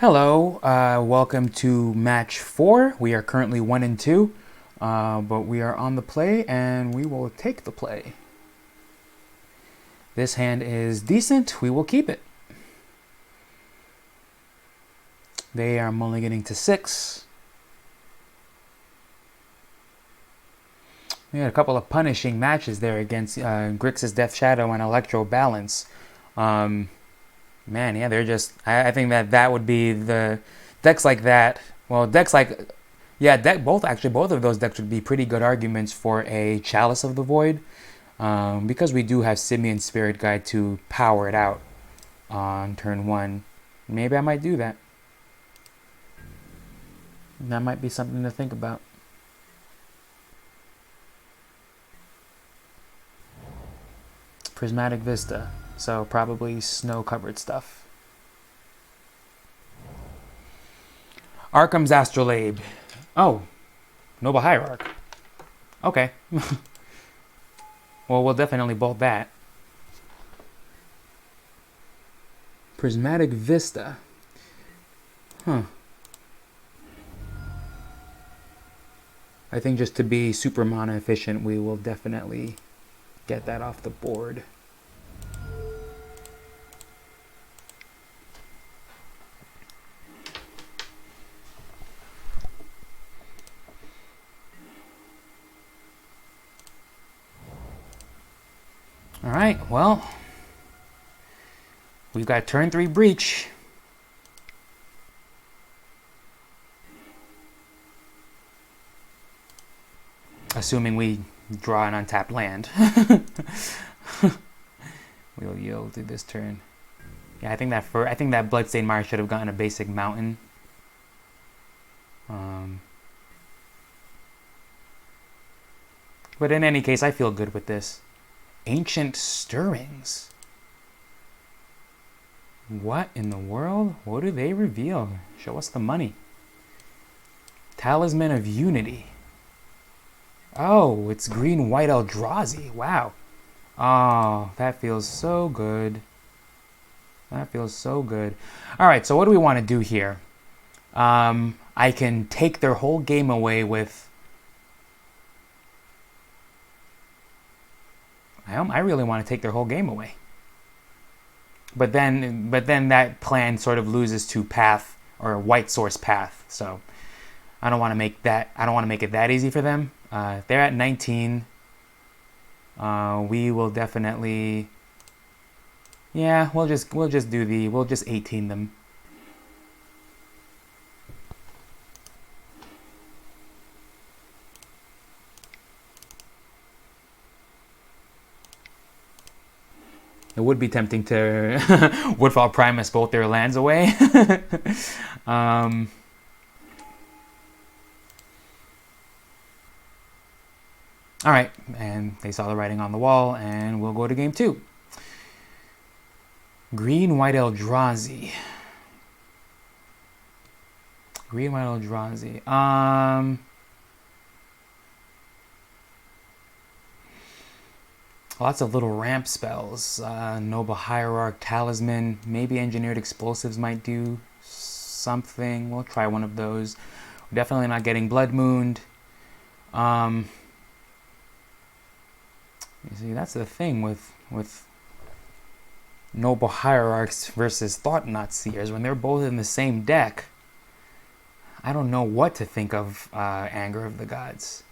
Hello, welcome to match 4. We are currently 1 and 2, but we are on the play and we will take the play. This hand is decent, we will keep it. They are mulliganing to 6. We had a couple of punishing matches there against Grixis Death Shadow and Electro Balance. Man, yeah, they're just... I think that would be the... Decks like that... Well, decks like... Yeah, both of those decks would be pretty good arguments for a Chalice of the Void. Because we do have Simian Spirit Guide to power it out on turn 1. Maybe I might do that. That might be something to think about. Prismatic Vista. So probably snow-covered stuff. Arkham's Astrolabe. Oh, Noble Hierarch. Okay. Well, we'll definitely bolt that. Prismatic Vista. Huh. I think just to be super mana efficient, we will definitely get that off the board. Alright, well, we've got turn 3 Breach. Assuming we draw an untapped land. We'll yield to this turn. Yeah, I think that Bloodstained Mire should have gotten a basic mountain. But in any case, I feel good with this. Ancient Stirrings. What in the world? What do they reveal? Show us the money. Talisman of Unity. Oh, it's green-white Eldrazi. Wow. Oh, that feels so good. That feels so good. Alright, so what do we want to do here? I can take their whole game away with... I really want to take their whole game away. But then that plan sort of loses to path, or white source path. So I don't want to make it that easy for them. They're at 19. We will definitely... Yeah, we'll just 18 them. It would be tempting to Woodfall Primus both their lands away. Alright, and they saw the writing on the wall, and we'll go to game 2. Green-white Eldrazi. Green-white Eldrazi. Lots of little ramp spells. Noble Hierarch, Talisman, maybe Engineered Explosives might do something. We'll try one of those. We're definitely not getting Blood Mooned. You see, that's the thing with Noble Hierarchs versus Thought-Knot Seers. When they're both in the same deck, I don't know what to think of Anger of the Gods.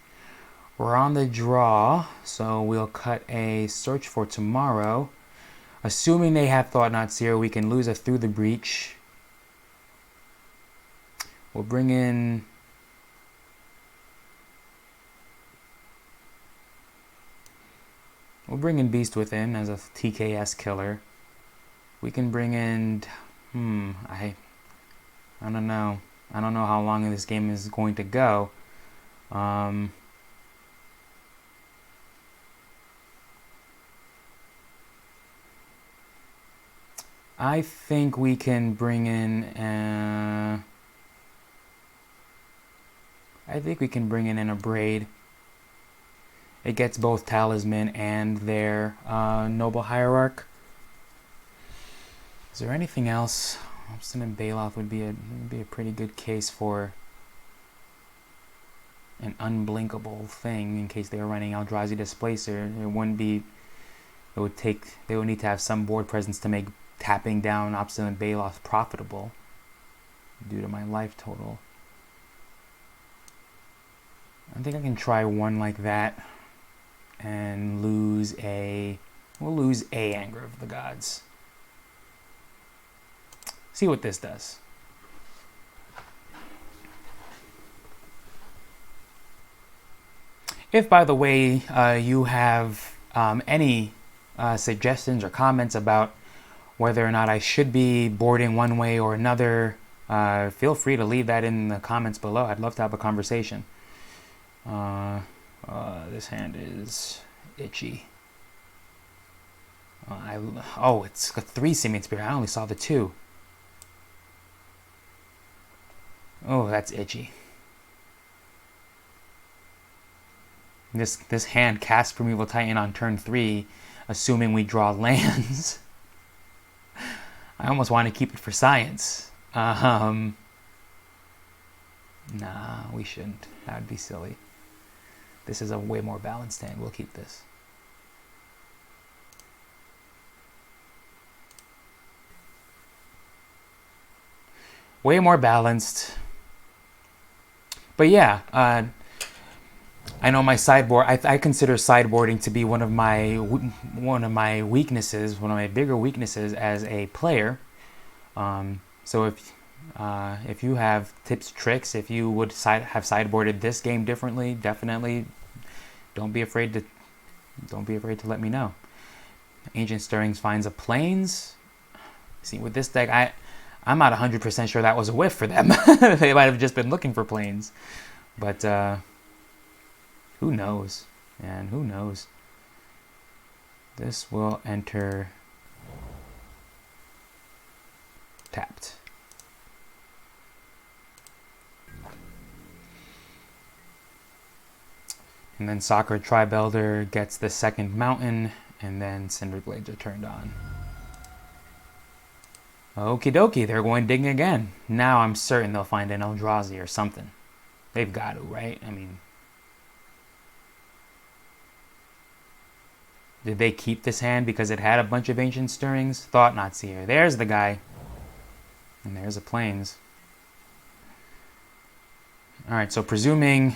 We're on the draw, so we'll cut a Search for Tomorrow. Assuming they have Thought-Knot Seer, we can lose a Through the Breach. We'll bring in... Beast Within as a TKS killer. We can bring in... I don't know. I don't know how long this game is going to go. I think we can bring in... a Braid. It gets both Talisman and their Noble Hierarch. Is there anything else? Obstinate Baloth would be a pretty good case for an unblinkable thing in case they were running Eldrazi Displacer. It wouldn't be. It would take. They would need to have some board presence to make tapping down Obstinate Baloth profitable due to my life total. I think I can try one like that and lose a. We'll lose a Anger of the Gods. See what this does. If, by the way, you have any suggestions or comments about whether or not I should be boarding one way or another, feel free to leave that in the comments below. I'd love to have a conversation. This hand is itchy. It's got 3 Simian Spirit. I only saw the 2. Oh, that's itchy. This hand casts Primeval Titan on turn 3, assuming we draw lands. I almost want to keep it for science. Nah, we shouldn't. That would be silly. This is a way more balanced hand. We'll keep this. Way more balanced. But yeah, I know my sideboard. I consider sideboarding to be one of my weaknesses, one of my bigger weaknesses as a player. So if you have tips, tricks, if you would have sideboarded this game differently, definitely don't be afraid to let me know. Ancient Stirrings finds a Plains. See, with this deck, I'm not 100% sure that was a whiff for them. They might have just been looking for Plains. But who knows? Man, who knows? This will enter tapped. And then Sacred Tribe Elder gets the second mountain, and then Cinderblades are turned on. Okie dokie, they're going digging again. Now I'm certain they'll find an Eldrazi or something. They've got to, right? I mean, did they keep this hand because it had a bunch of Ancient Stirrings? Thought Not Seer. There's the guy. And there's a Plains. Alright, so presuming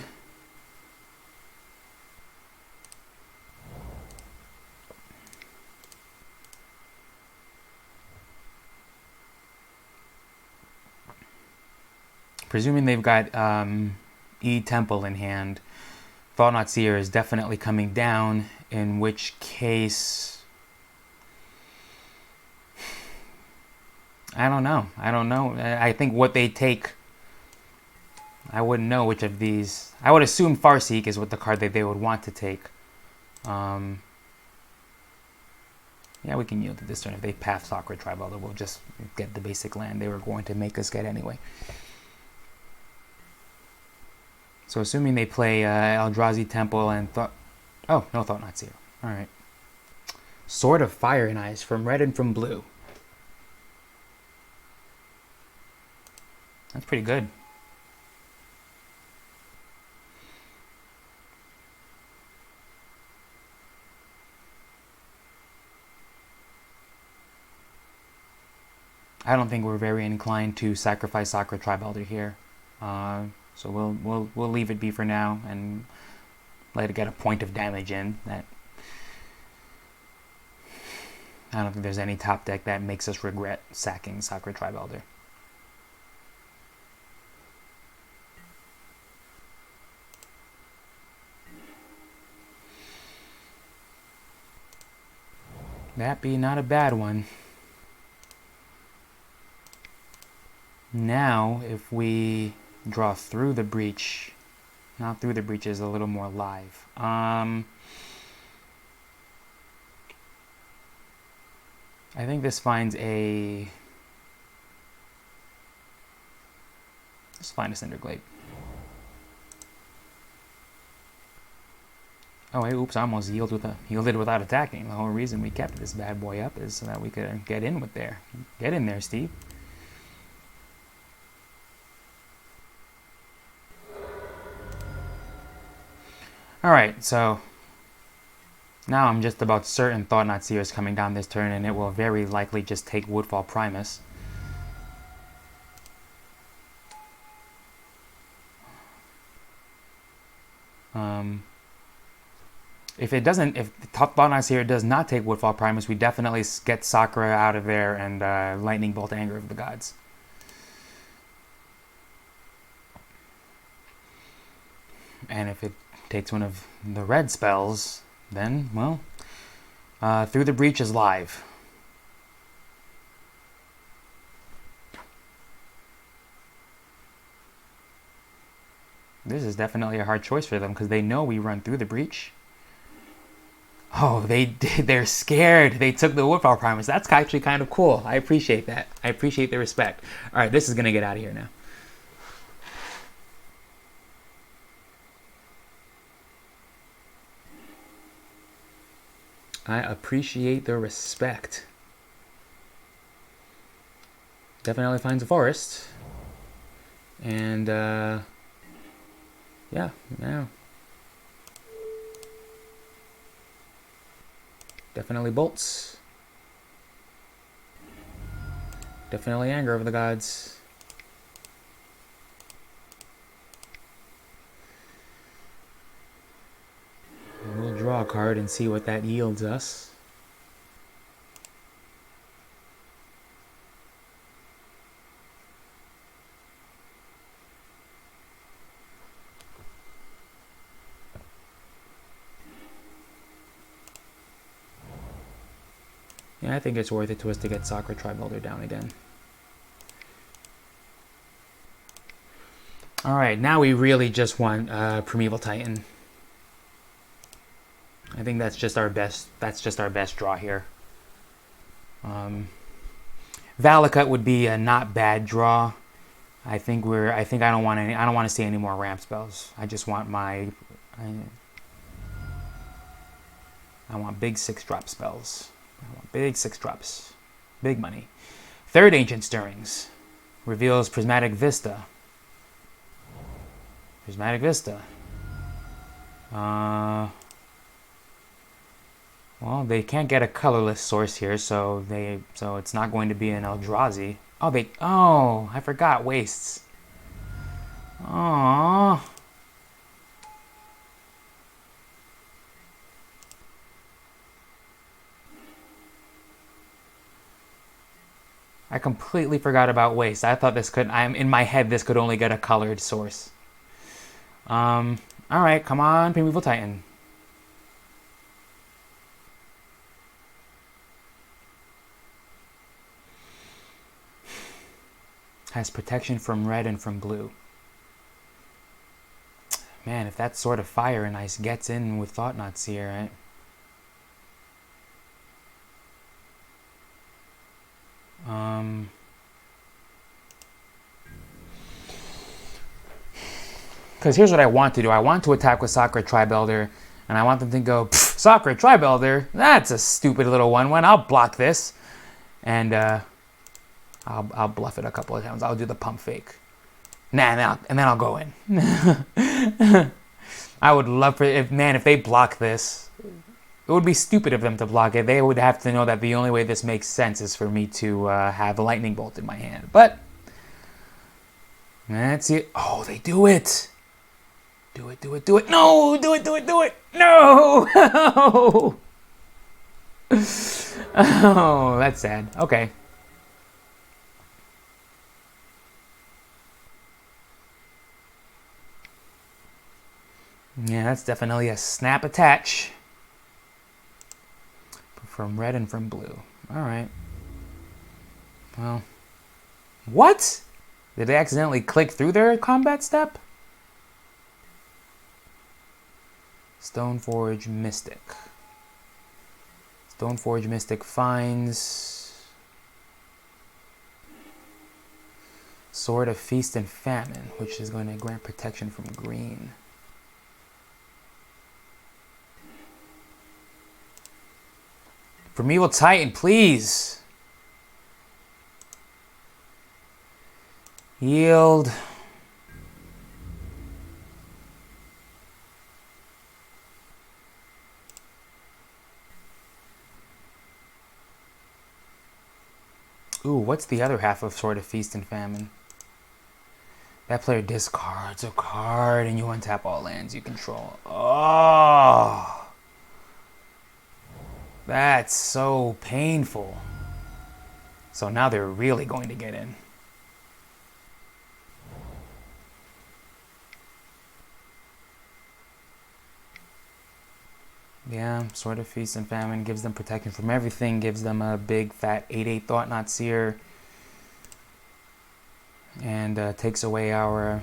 they've got E-Temple in hand, Thought Not Seer is definitely coming down, in which case I don't know. I think what they take, I wouldn't know which of these. I would assume Farseek is what the card that they would want to take. Yeah, we can yield to this turn. If they path Sacred Tribe Elder, we'll just get the basic land they were going to make us get anyway. So assuming they play Eldrazi Temple and Thought... Oh, no Thought Not Seer. Alright. Sword of Fire and Ice from red and from blue. That's pretty good. I don't think we're very inclined to sacrifice Sacred Tribe Elder here. So we'll leave it be for now and let it get a point of damage in. That I don't think there's any top deck that makes us regret sacking Sacred Tribe Elder. That be not a bad one. Now, if we draw through the breach, not through the breach is a little more live. I think this finds a... Let's find a Cinderglade. Oh, hey, oops, I almost yielded without attacking. The whole reason we kept this bad boy up is so that we could get in there, Steve. Alright, so now I'm just about certain Thought-Knot Seer is coming down this turn, and it will very likely just take Woodfall Primus. If Thought-Knot Seer does not take Woodfall Primus, we definitely get Sakura out of there and Lightning Bolt Anger of the Gods. And if it takes one of the red spells, then, well, Through the Breach is live. This is definitely a hard choice for them because they know we run Through the Breach. Oh, they're scared. They took the Woodfall Primus. That's actually kind of cool. I appreciate that. I appreciate the respect. All right, this is going to get out of here now. I appreciate the respect. Definitely finds a forest. And, yeah. Definitely bolts. Definitely Anger of the Gods. And we'll draw a card and see what that yields us. Yeah, I think it's worth it to us to get Sakura Tri-Builder down again. Alright, now we really just want Primeval Titan. I think that's just our best draw here. Valakut would be a not bad draw. I don't want to see any more ramp spells. I just want I want big 6-drop spells. I want big 6-drops. Big money. Third Ancient Stirrings reveals Prismatic Vista. Prismatic Vista. Well, they can't get a colorless source here, so it's not going to be an Eldrazi. Oh, I forgot Wastes. Aww. I completely forgot about Waste. I thought in my head this could only get a colored source. Alright, come on, Primeval Titan. Has protection from red and from blue. Man, if that Sword of Fire and Ice gets in with Thought-Knot Seer, right? Because here's what I want to do. I want to attack with Sakura Tri-Builder, and I want them to go, Sakura Tri-Builder? That's a stupid little 1/1. I'll block this. And I'll bluff it a couple of times. I'll do the pump fake. And then I'll go in. I would love if they block this. It would be stupid of them to block it. They would have to know that the only way this makes sense is for me to have a Lightning Bolt in my hand. But that's it. Oh, they do it. Do it. No, do it. No. Oh, that's sad. Okay. Yeah, that's definitely a snap attach. From red and from blue. Alright. Well. What? Did they accidentally click through their combat step? Stoneforge Mystic. Stoneforge Mystic finds Sword of Feast and Famine, which is going to grant protection from green. Primeval Titan, please. Yield. what's the other half of Sword of Feast and Famine? That player discards a card and you untap all lands you control. Oh! That's so painful. So now they're really going to get in. Yeah, Sword of Feast and Famine gives them protection from everything, gives them a big fat 8/8 Thought Knot Seer, and takes away our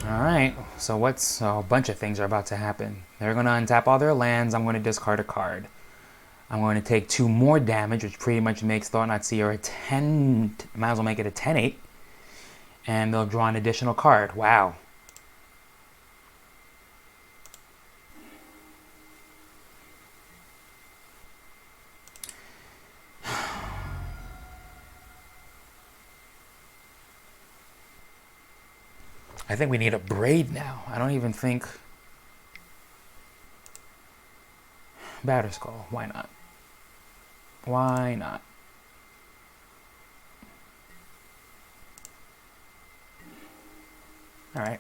Alright, so a bunch of things are about to happen. They're going to untap all their lands, I'm going to discard a card. I'm going to take 2 more damage, which pretty much makes Thought Knot Seer a 10, might as well make it a 10/8. And they'll draw an additional card. Wow. I think we need a braid now. I don't even think... Batterskull, why not? Why not? Alright.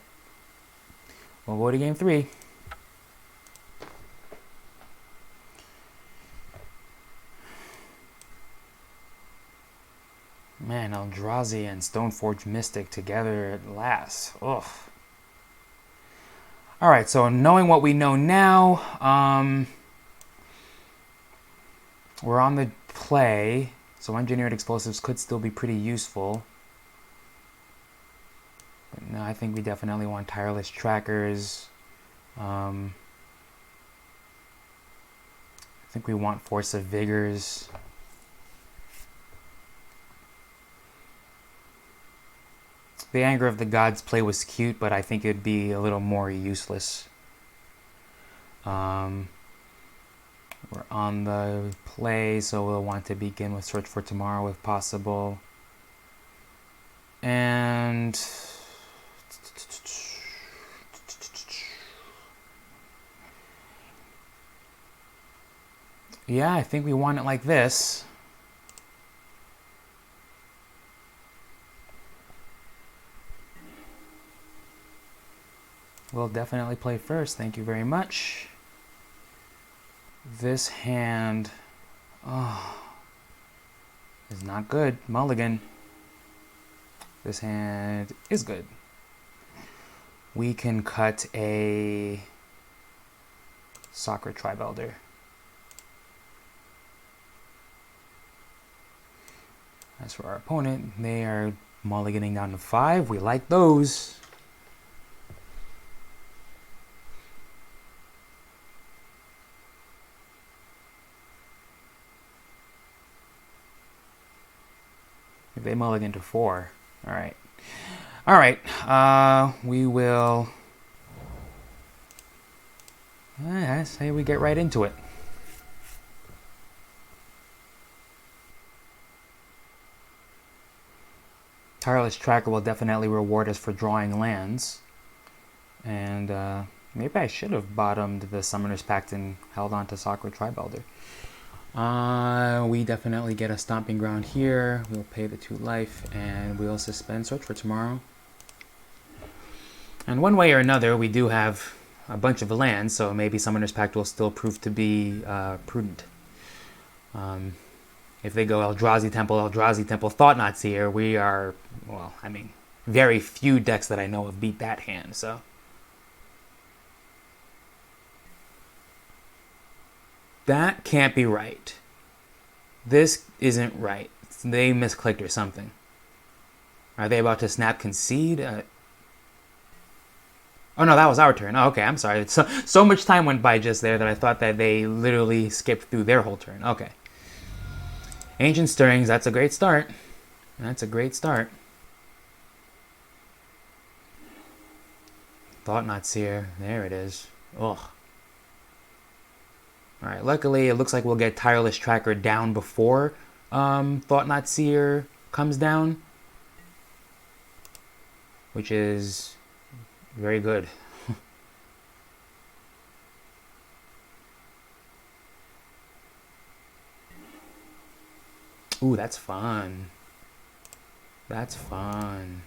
We'll go to game 3. Man, Eldrazi and Stoneforge Mystic together at last. Ugh. Alright, so knowing what we know now, we're on the play, so engineered explosives could still be pretty useful. But no, I think we definitely want tireless trackers. I think we want Force of Vigors. The Anger of the Gods play was cute, but I think it'd be a little more useless. We're on the play, so we'll want to begin with Search for Tomorrow if possible. And... yeah, I think we want it like this. We'll definitely play first, thank you very much. This hand, is not good. Mulligan. This hand is good. We can cut a Sacred Tribe Elder. As for our opponent, they are mulliganing down to 5. We like those. They mulligan to 4. Alright. Alright. We will... I say we get right into it. Tireless Tracker will definitely reward us for drawing lands. And maybe I should have bottomed the Summoner's Pact and held on to Sacred Tribe Elder. We definitely get a Stomping Ground here. We'll pay the 2 life and we'll suspend Search for Tomorrow. And one way or another, we do have a bunch of lands, so maybe Summoner's Pact will still prove to be prudent. If they go Eldrazi Temple, Thought Knot Seer, we are, well, I mean, very few decks that I know of beat that hand, so. That can't be right. This isn't right. They misclicked or something. Are they about to snap concede? Oh no, that was our turn. Oh, okay, I'm sorry. So much time went by just there that I thought that they literally skipped through their whole turn. Okay. Ancient Stirrings, that's a great start. That's a great start. Thought Knot Seer, there it is. Ugh. Alright, luckily it looks like we'll get Tireless Tracker down before Thought Knot Seer comes down. which is very good. Ooh, that's fun. That's fun.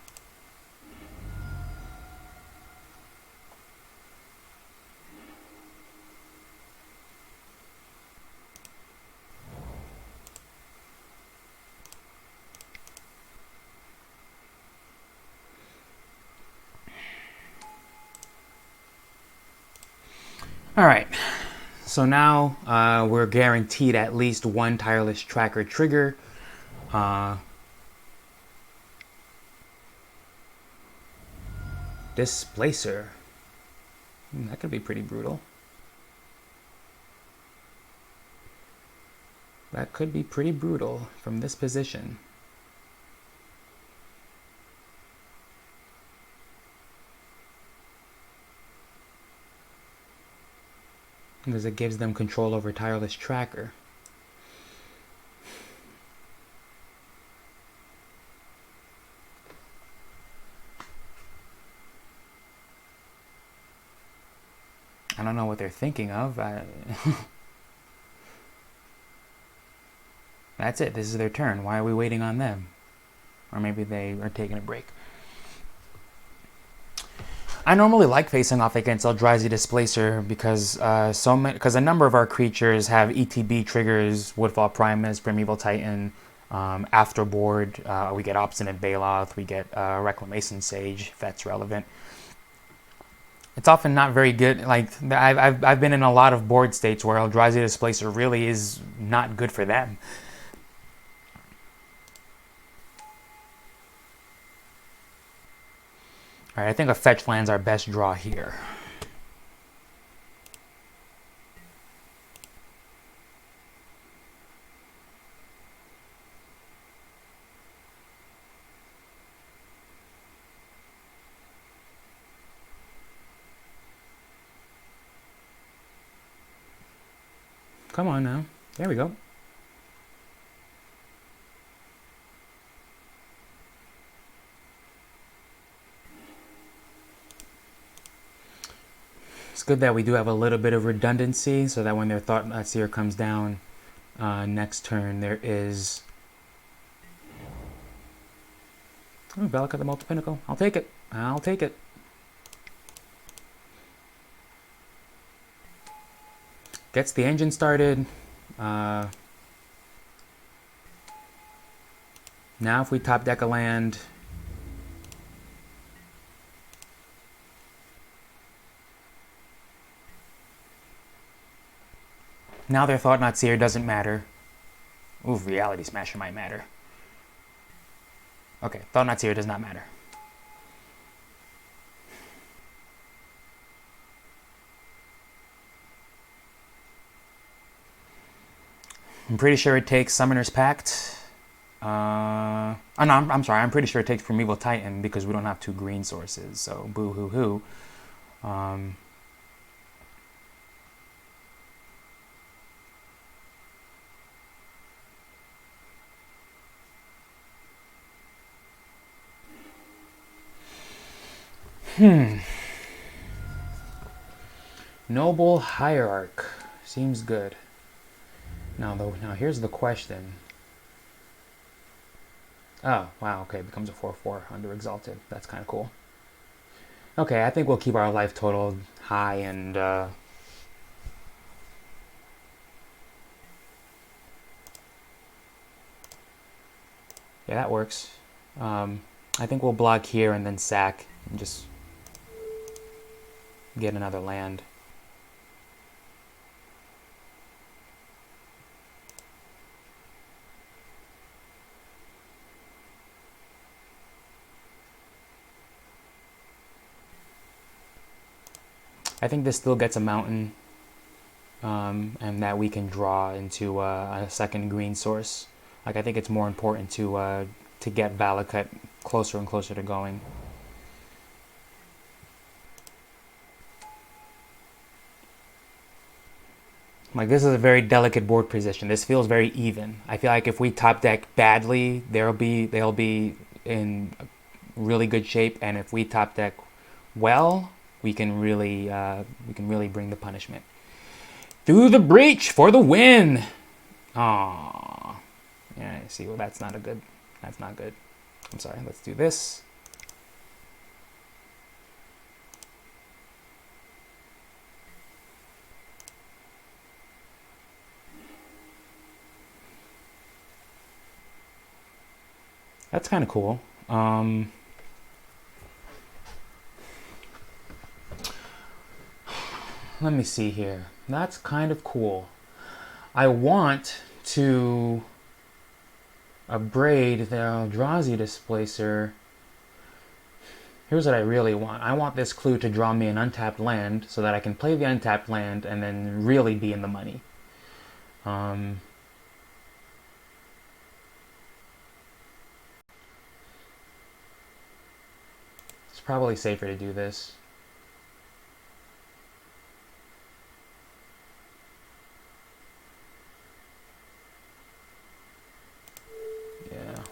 All right. So now we're guaranteed at least one tireless tracker trigger. Displacer. That could be pretty brutal. That could be pretty brutal from this position. Because it gives them control over tireless tracker. I don't know what they're thinking of. That's it. This is their turn. Why are we waiting on them? Or maybe they are taking a break. I normally like facing off against Eldrazi Displacer because a number of our creatures have ETB triggers, Woodfall Primus, Primeval Titan. Afterboard, we get Obstinate Baloth, we get Reclamation Sage, if that's relevant. It's often not very good. Like I've been in a lot of board states where Eldrazi Displacer really is not good for them. All right, I think a fetch land's our best draw here. Come on now. There we go. It's good that we do have a little bit of redundancy so that when their Thought Seer comes down next turn, there is... Oh, Valak of the Multi-Pinnacle. I'll take it. I'll take it. Gets the engine started. Now if we top deck a land... Now their Thought Seer doesn't matter. Ooh, Reality Smasher might matter. Okay, Thought Seer does not matter. I'm pretty sure it takes Summoner's Pact. Oh no, I'm sorry. I'm pretty sure it takes Primeval Titan because we don't have 2 green sources. So boo hoo hoo. Noble Hierarch seems good. Now here's the question. Oh, wow, okay, becomes a 4/4 under Exalted. That's kind of cool. Okay, I think we'll keep our life total high and yeah, that works. I think we'll block here and then sack and just get another land. I think this still gets a mountain, and that we can draw into a second green source. Like I think it's more important to get Valakut closer and closer to going. Like this is a very delicate board position. This feels very even. I feel like if we top deck badly, they'll be in really good shape, and if we top deck well, we can really bring the punishment. Through the breach for the win. Aww. Yeah, see, well, that's not good. I'm sorry, let's do this. That's kind of cool. Let me see here. That's kind of cool. I want to upgrade the Eldrazi Displacer. Here's what I really want. I want this clue to draw me an untapped land so that I can play the untapped land and then really be in the money. It's probably safer to do this.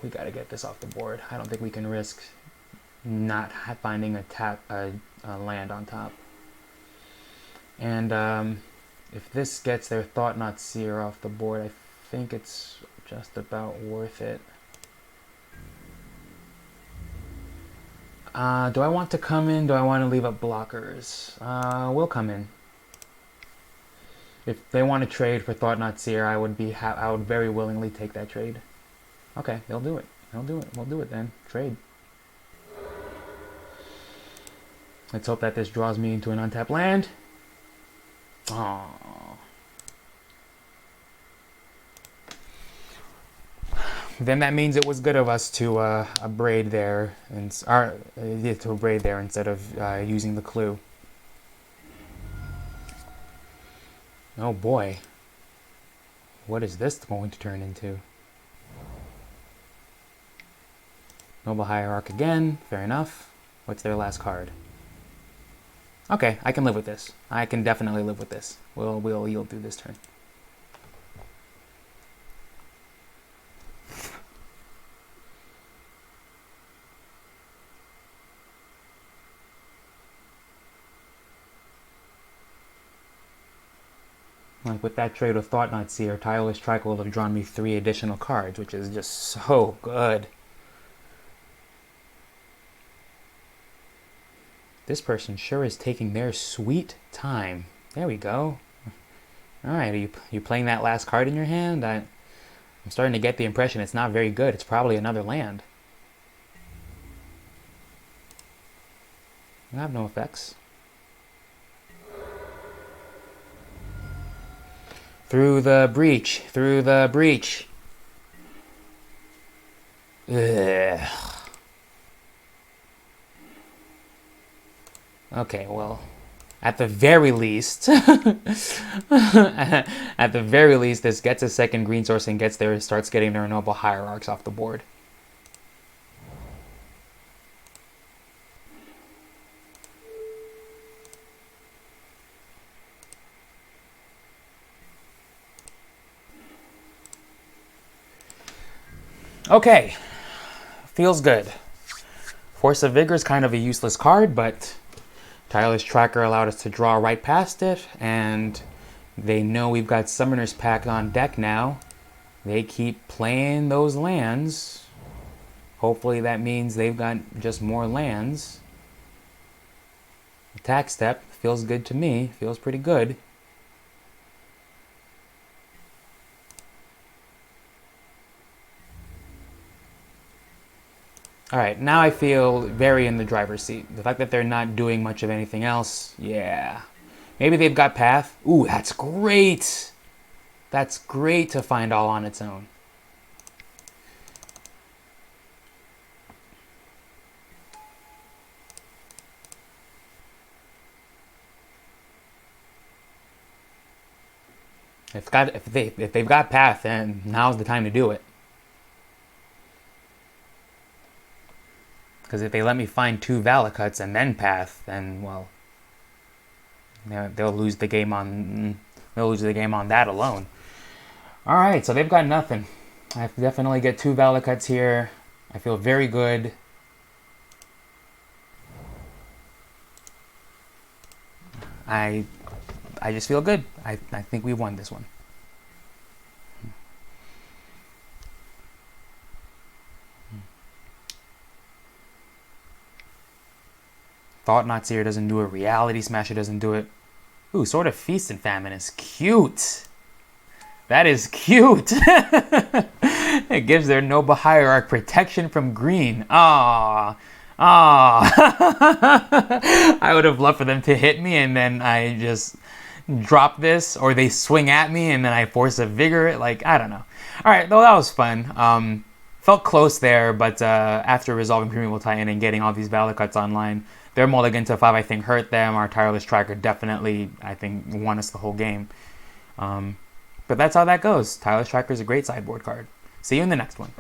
We got to get this off the board. I don't think we can risk not finding a land on top. And if this gets their Thought Not Seer off the board, I think it's just about worth it. Do I want to come in? Do I want to leave up blockers? We'll come in. If they want to trade for Thought Not Seer, I would very willingly take that trade. Okay, they'll do it. We'll do it then. Trade. Let's hope that this draws me into an untapped land. Aww. Then that means it was good of us to braid there instead of using the clue. Oh boy. What is this going to turn into? Noble Hierarch again. Fair enough. What's their last card? Okay, I can live with this. I can definitely live with this. We'll yield through this turn. Like with that trade of Thought Not Seer, Tireless Strike will have drawn me 3 additional cards, which is just so good. This person sure is taking their sweet time. There we go. Alright, are you playing that last card in your hand? I'm starting to get the impression it's not very good. It's probably another land. I have no effects. Through the breach. Through the breach. Ugh. Okay, well, at the very least, this gets a second green source and starts getting their Noble Hierarchs off the board. Okay, feels good. Force of Vigor is kind of a useless card, but Tireless Tracker allowed us to draw right past it, and they know we've got Summoner's Pact on deck now. They keep playing those lands. Hopefully that means they've got just more lands. Attack step feels good to me. Feels pretty good. Alright, now I feel very in the driver's seat. The fact that they're not doing much of anything else, yeah. Maybe they've got Path. Ooh, that's great! That's great to find all on its own. If they've got Path, then now's the time to do it. Because if they let me find 2 Valakuts and then Path, then, well, they'll lose the game on that alone. All right, so they've got nothing. I definitely get 2 Valakuts here. I feel very good. I just feel good. I think we won this one. Thought-Knot Seer doesn't do it. Reality Smasher doesn't do it. Ooh, Sword of Feast and Famine is cute. That is cute. It gives their noble hierarch protection from green. Ah. I would have loved for them to hit me and then I just drop this, or they swing at me and then I force a vigor. Like, I don't know. All right, though, that was fun. Felt close there, but after resolving Primeval Titan and getting all these Valor Cuts online, their mulligan to 5, I think, hurt them. Our Tireless Tracker definitely, I think, won us the whole game. But that's how that goes. Tireless Tracker is a great sideboard card. See you in the next one.